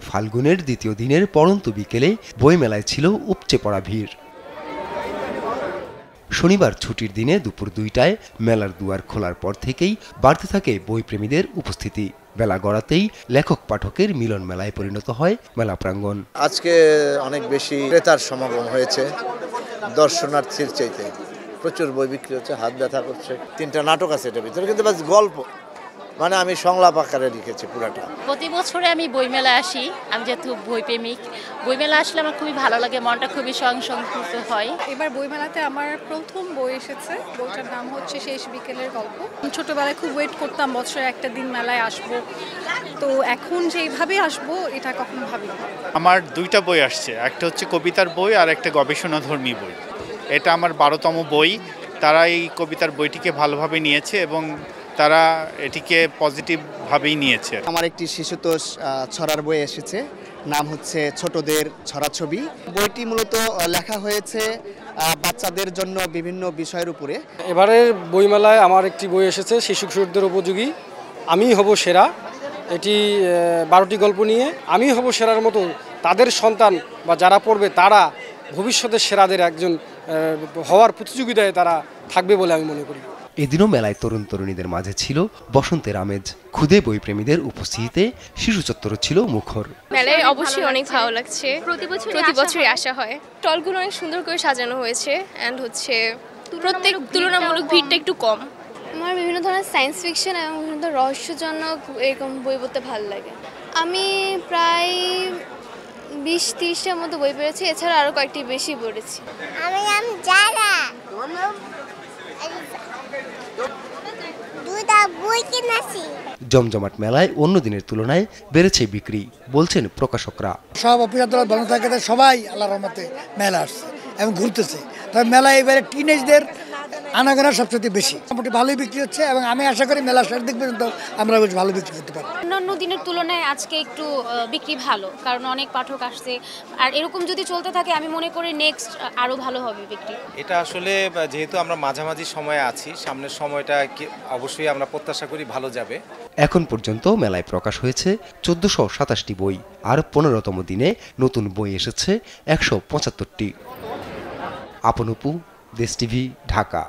ফাল্গুনের দ্বিতীয় দিনের পড়ন্ত বিকেলে বইমেলায় ছিল উপচে পড়া ভিড়। শনিবার ছুটির দিনে দুপুর ২টায় মেলার দুয়ার খোলার পর থেকেই বাড়তে থাকে বইপ্রেমীদের উপস্থিতি। বেলা গড়াতেই লেখক পাঠকের মিলন মেলায় পরিণত হয় মেলা প্রাঙ্গণ। আজকে অনেক বেশি ক্রেতার সমাগম হয়েছে দর্শনার্থীর চাইতে। প্রচুর বই বিক্রি হচ্ছে, হাত ব্যথা করছে। ৩টা নাটক আছে এটার ভিতরে, কিন্তু বাস গল্প, মানে আমি সংলাপ আকারে লিখেছি পুরাটা। প্রতি বছরে আমি বইমেলা আসি, আমি যেহেতু বই প্রেমিক। বইমেলা আসলে আমার খুবই ভালো লাগে, মনটা খুবই সংকুচিত হয়। এবার বইমেলাতে আমার প্রথম বই এসেছে, বইটার নাম হচ্ছে শেষ বিকেলের গল্প। ছোটবেলায় খুব ওয়েট করতাম বছরে একটা দিন মেলায় আসবো, তো এখন যেইভাবে আসবো এটা কখনো ভাবিনি। আমার 2টা বই আসছে, একটা হচ্ছে কবিতার বই আর একটা গবেষণাধর্মী বই। এটা আমার 12তম বই। তারা এই কবিতার বইটিকে ভালোভাবে নিয়েছে এবং তারা এটিকে পজিটিভভাবেই নিয়েছে। আমার একটি শিশুতোষ ছড়ার বই এসেছে, নাম হচ্ছে ছোটদের ছড়া ছবি। বইটি মূলত লেখা হয়েছে বাচ্চাদের জন্য বিভিন্ন বিষয়ের উপরে। এবারের বইমেলায় আমার একটি বই এসেছে শিশু কিশোরদের উপযোগী, আমি হব সেরা। এটি 12টি গল্প নিয়ে। আমি হব সেরার মতো তাদের সন্তান বা যারা পড়বে তারা ভবিষ্যতের সেরাদের একজন হওয়ার প্রতিযোগিতায় তারা থাকবে বলে আমি মনে করি। এদিনও মেলায় তরুণ তরুণীদের মাঝে ছিল বসন্তের আমেজ। ক্ষুদে বইপ্রেমীদের উপস্থিতিতে শিশু চত্বর ছিল মুখর। মেলায় অবশ্যই অনেক ভালো লাগছে, প্রতি বছরই আসা হয়। স্টলগুলো অনেক সুন্দর করে সাজানো হয়েছে অ্যান্ড হচ্ছে প্রত্যেক তুলনামূলক ভিড়টা একটু কম। আমার বিভিন্ন ধরনের সায়েন্স ফিকশন এবং বিভিন্ন ধরনের রহস্যজনক এরকম বই পড়তে ভালো লাগে। আমি প্রায় 20-30টার মতো বই পড়েছি, এছাড়া আরও কয়েকটি বেশি পড়েছি। আমি যারা বই কিনেছি। জমজমাট মেলায় অন্য দিনের তুলনায় বেড়েছে বিক্রি, বলছেন প্রকাশকরা। সব অফিস আদালত বন্ধ থাকে, সবাই আল্লাহর রহমতে মেলা আসছে এবং ঘুরতেছে। তবে মেলা এবারে টিনেজদের আনাগোনা সবচেয়ে বেশি, মোটামুটি ভালোই বিক্রি হচ্ছে এবং আমি আশা করি মেলা শেষ দিক পর্যন্ত আমরা বেশ ভালো বিক্রি করতে পারি। অন্যান্য দিনের তুলনায় আজকে একটু বিক্রি ভালো, কারণ অনেক পাঠক আসছে। আর এরকম যদি চলতে থাকে আমি মনে করি নেক্সট আরও ভালো হবে বিক্রি। এটা আসলে যেহেতু আমরা মাঝামাঝি সময়ে আছি, সামনের সময়টা অবশ্যই আমরা প্রত্যাশা করি ভালো যাবে। এখন পর্যন্ত মেলায় প্রকাশ হয়েছে 1427টি বই, আর 15তম দিনে নতুন বই এসেছে 175টি। আপন অপু, দেশ টিভি, ঢাকা।